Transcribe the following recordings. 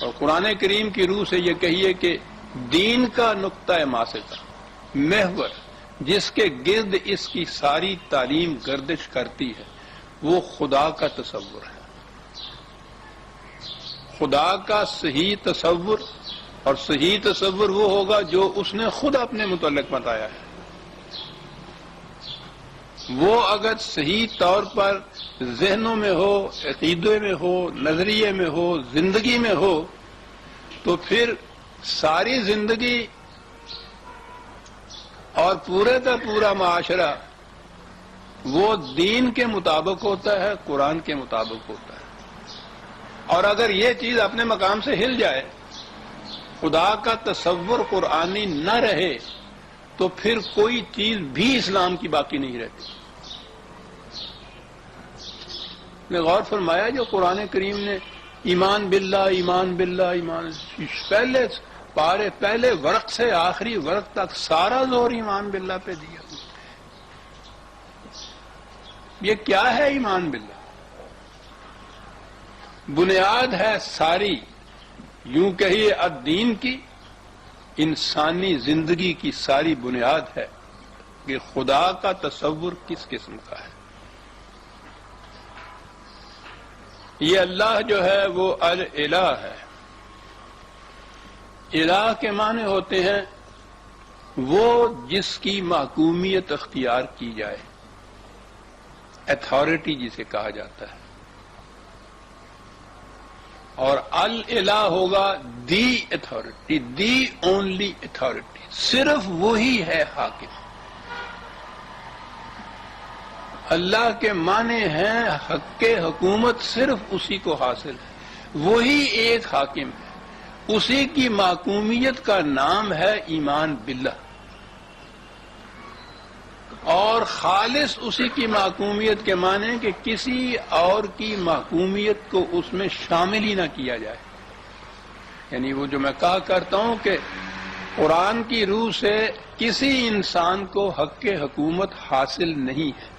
اور قرآن کریم کی روح سے یہ کہیے کہ دین کا نقطہ ماسکہ محور جس کے گرد اس کی ساری تعلیم گردش کرتی ہے وہ خدا کا تصور ہے. خدا کا صحیح تصور، اور صحیح تصور وہ ہوگا جو اس نے خود اپنے متعلق بتایا ہے. وہ اگر صحیح طور پر ذہنوں میں ہو، عقیدے میں ہو، نظریے میں ہو، زندگی میں ہو، تو پھر ساری زندگی اور پورے کا پورا معاشرہ وہ دین کے مطابق ہوتا ہے، قرآن کے مطابق ہوتا ہے. اور اگر یہ چیز اپنے مقام سے ہل جائے، خدا کا تصور قرآنی نہ رہے، تو پھر کوئی چیز بھی اسلام کی باقی نہیں رہتی. نے غور فرمایا جو قرآن کریم نے ایمان باللہ ایمان باللہ ایمان، پہلے پارے پہلے ورق سے آخری ورق تک سارا زور ایمان باللہ پہ دیا. یہ کیا ہے ایمان باللہ؟ بنیاد ہے ساری، یوں کہیے الدین کی، انسانی زندگی کی ساری بنیاد ہے کہ خدا کا تصور کس قسم کا ہے. یہ اللہ جو ہے وہ الہ ہے. الہ کے معنی ہوتے ہیں وہ جس کی محکومیت اختیار کی جائے، اتھارٹی جسے کہا جاتا ہے. اور الہ ہوگا the authority, the only authority, صرف وہی ہے حاکم. اللہ کے معنی ہیں حق حکومت صرف اسی کو حاصل ہے، وہی ایک حاکم ہے، اسی کی محکومیت کا نام ہے ایمان باللہ. اور خالص اسی کی محکومیت کے معنی کہ کسی اور کی محکومیت کو اس میں شامل ہی نہ کیا جائے. یعنی وہ جو میں کہا کرتا ہوں کہ قرآن کی روح سے کسی انسان کو حق حکومت حاصل نہیں ہے.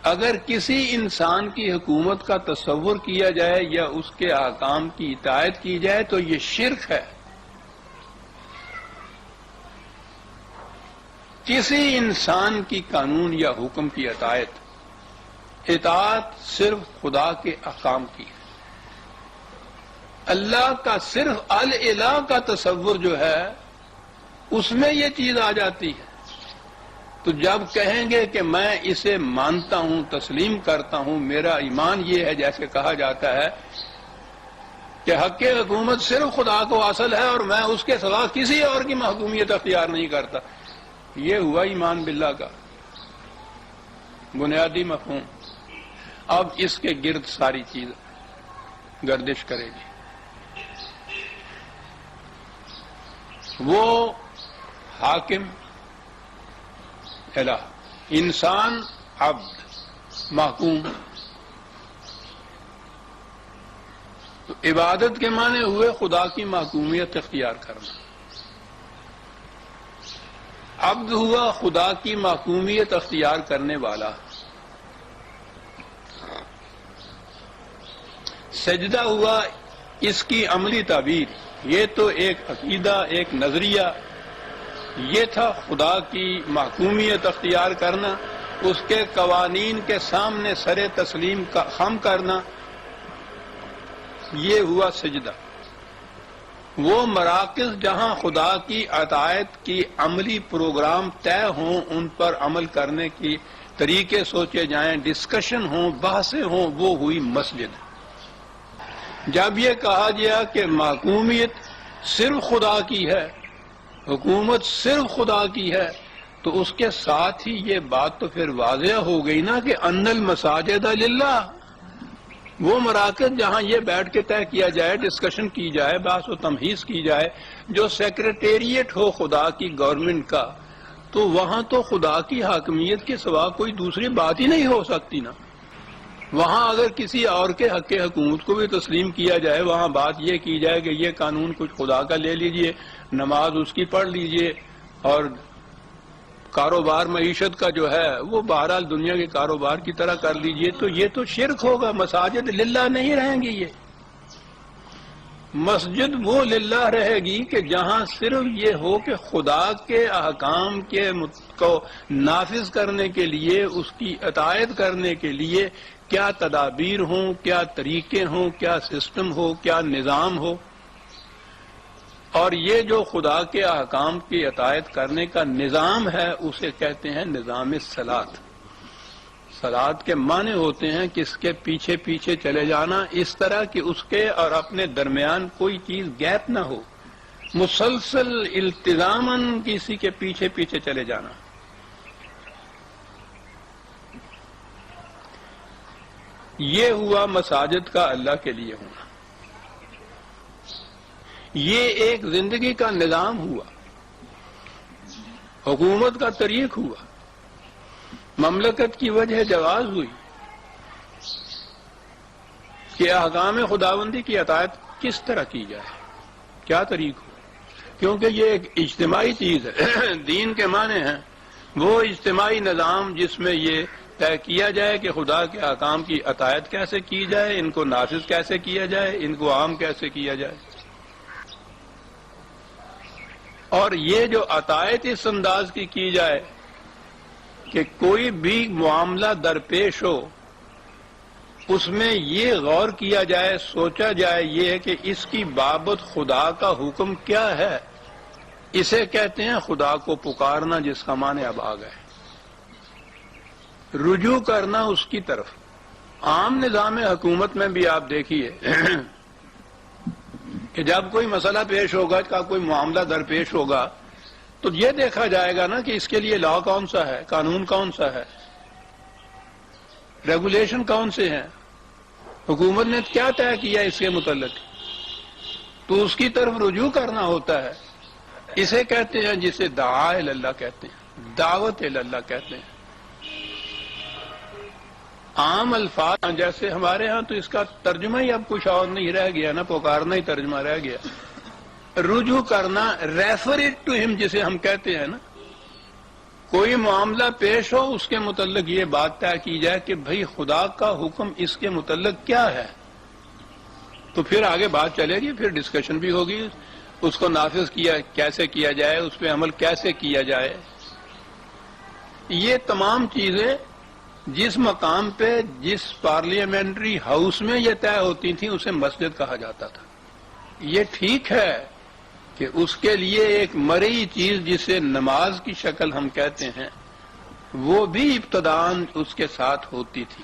اگر کسی انسان کی حکومت کا تصور کیا جائے یا اس کے احکام کی اطاعت کی جائے تو یہ شرک ہے. کسی انسان کی قانون یا حکم کی اطاعت صرف خدا کے احکام کی ہے. اللہ کا صرف الہ کا تصور جو ہے اس میں یہ چیز آ جاتی ہے. تو جب کہیں گے کہ میں اسے مانتا ہوں، تسلیم کرتا ہوں، میرا ایمان یہ ہے، جیسے کہا جاتا ہے کہ حق حکومت صرف خدا کو حاصل ہے اور میں اس کے سوا کسی اور کی محکومیت اختیار نہیں کرتا، یہ ہوا ایمان باللہ کا بنیادی مفہوم. اب اس کے گرد ساری چیز گردش کرے گی. وہ حاکم الہ، انسان عبد، محکوم. تو عبادت کے معنی ہوئے خدا کی محکومیت اختیار کرنا. عبد ہوا خدا کی محکومیت اختیار کرنے والا. سجدہ ہوا اس کی عملی تعبیر. یہ تو ایک عقیدہ، ایک نظریہ، یہ تھا خدا کی محکومیت اختیار کرنا، اس کے قوانین کے سامنے سر تسلیم کا خم کرنا، یہ ہوا سجدہ. وہ مراکز جہاں خدا کی اطاعت کی عملی پروگرام طے ہوں، ان پر عمل کرنے کی طریقے سوچے جائیں، ڈسکشن ہوں، بحثیں ہوں، وہ ہوئی مسجد. جب یہ کہا گیا کہ محکومیت صرف خدا کی ہے، حکومت صرف خدا کی ہے، تو اس کے ساتھ ہی یہ بات تو پھر واضح ہو گئی نا کہ ان المساجد للہ. وہ مراکز جہاں یہ بیٹھ کے طے کیا جائے، ڈسکشن کی جائے، بحث و تمہیز کی جائے، جو سیکریٹریٹ ہو خدا کی گورنمنٹ کا، تو وہاں تو خدا کی حاکمیت کے سوا کوئی دوسری بات ہی نہیں ہو سکتی نا. وہاں اگر کسی اور کے حق حکومت کو بھی تسلیم کیا جائے، وہاں بات یہ کی جائے کہ یہ قانون کچھ خدا کا لے لیجئے، نماز اس کی پڑھ لیجئے، اور کاروبار معیشت کا جو ہے وہ بہرحال دنیا کے کاروبار کی طرح کر لیجئے، تو یہ تو شرک ہوگا. مساجد للہ نہیں رہیں گی. مسجد وہ للہ رہے گی کہ جہاں صرف یہ ہو کہ خدا کے احکام کو نافذ کرنے کے لیے، اس کی اطاعت کرنے کے لیے کیا تدابیر ہوں، کیا طریقے ہوں، کیا سسٹم ہو، کیا نظام ہو. اور یہ جو خدا کے احکام کی اطاعت کرنے کا نظام ہے اسے کہتے ہیں نظام صلاۃ. صلاۃ کے معنی ہوتے ہیں کہ اس کے پیچھے پیچھے چلے جانا، اس طرح کہ اس کے اور اپنے درمیان کوئی چیز گیپ نہ ہو، مسلسل التزاماً کسی کے پیچھے پیچھے چلے جانا. یہ ہوا مساجد کا اللہ کے لیے ہونا. یہ ایک زندگی کا نظام ہوا، حکومت کا طریق ہوا، مملکت کی وجہ جواز ہوئی کہ احکام خداوندی کی اطاعت کس طرح کی جائے، کیا طریق ہو. کیونکہ یہ ایک اجتماعی چیز ہے. دین کے معنی ہیں وہ اجتماعی نظام جس میں یہ طے کیا جائے کہ خدا کے احکام کی اطاعت کیسے کی جائے، ان کو نافذ کیسے کیا جائے، ان کو عام کیسے کیا جائے. اور یہ جو اطاعت اس انداز کی جائے کہ کوئی بھی معاملہ درپیش ہو اس میں یہ غور کیا جائے، سوچا جائے یہ کہ اس کی بابت خدا کا حکم کیا ہے. اسے کہتے ہیں خدا کو پکارنا، جس کا معنی اب آ گئے، رجوع کرنا اس کی طرف. عام نظام حکومت میں بھی آپ دیکھیے کہ جب کوئی مسئلہ پیش ہوگا، کا کوئی معاملہ درپیش ہوگا تو یہ دیکھا جائے گا نا کہ اس کے لیے لا کون سا ہے، قانون کون سا ہے، ریگولیشن کون سے ہیں، حکومت نے کیا طے کیا اس کے متعلق، تو اس کی طرف رجوع کرنا ہوتا ہے. اسے کہتے ہیں جسے دعا اللہ کہتے ہیں، دعوت اللہ کہتے ہیں. عام الفاظ جیسے ہمارے ہاں تو اس کا ترجمہ ہی اب کچھ اور نہیں رہ گیا نا، پکارنا ہی ترجمہ رہ گیا. رجوع کرنا، ریفر اٹ ٹو ہم جسے ہم کہتے ہیں نا. کوئی معاملہ پیش ہو اس کے متعلق یہ بات طے کی جائے کہ بھئی خدا کا حکم اس کے متعلق کیا ہے، تو پھر آگے بات چلے گی، پھر ڈسکشن بھی ہوگی، اس کو نافذ کیسے کیا جائے، اس پہ عمل کیسے کیا جائے. یہ تمام چیزیں جس مقام پہ جس پارلیمنٹری ہاؤس میں یہ طے ہوتی تھیں اسے مسجد کہا جاتا تھا. یہ ٹھیک ہے کہ اس کے لیے ایک مرئی چیز جسے نماز کی شکل ہم کہتے ہیں وہ بھی ابتداً اس کے ساتھ ہوتی تھی.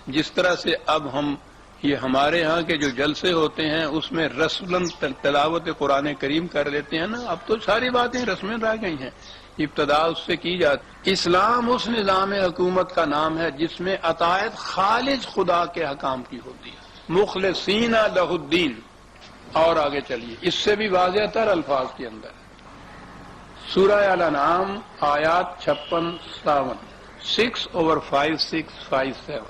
جس طرح سے اب ہم یہ ہمارے ہاں کے جو جلسے ہوتے ہیں اس میں رسماً تلاوت قرآن کریم کر لیتے ہیں نا، اب تو ساری باتیں رسمیں رہ گئی ہیں، ابتدا اس سے کی جاتی. اسلام اس نظام حکومت کا نام ہے جس میں اطاعت خالص خدا کے حکام کی ہوتی ہے، مخلصین لہ الدین. اور آگے چلیے اس سے بھی واضح تر الفاظ کے اندر سورہ الانعام آیات 56-57 6/5-6-5-7.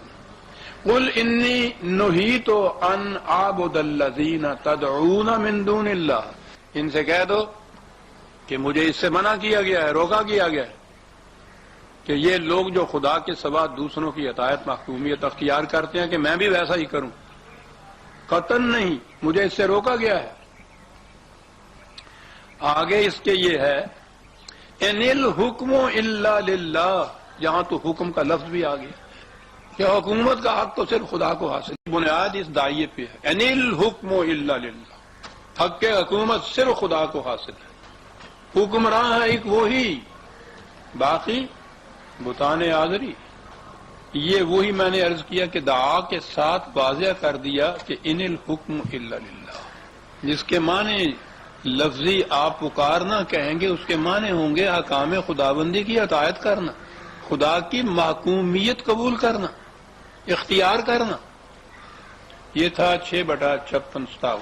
قل انی نہیت ان اعبد الذین تدعون من دون اللہ. ان سے کہہ دو کہ مجھے اس سے منع کیا گیا ہے، روکا کیا گیا ہے کہ یہ لوگ جو خدا کے سوا دوسروں کی اطاعت محکومیت اختیار کرتے ہیں کہ میں بھی ویسا ہی کروں. قطعاً نہیں، مجھے اس سے روکا گیا ہے. آگے اس کے یہ ہے ان الحکم الا للہ، جہاں تو حکم کا لفظ بھی آ گیا کہ حکومت کا حق تو صرف خدا کو حاصل. بنیاد اس داعیے پہ ہے ان الحکم الا للہ، حق کے حکومت صرف خدا کو حاصل ہے. حکمراں ہے ایک وہی، باقی بتان آذری. یہ وہی میں نے عرض کیا کہ دعا کے ساتھ واضح کر دیا کہ ان الحکم الا للہ، جس کے معنی لفظی آپ پکارنا کہیں گے اس کے معنی ہوں گے احکام خداوندی کی اطاعت کرنا، خدا کی محکومیت قبول کرنا، اختیار کرنا. یہ تھا 6/56-57.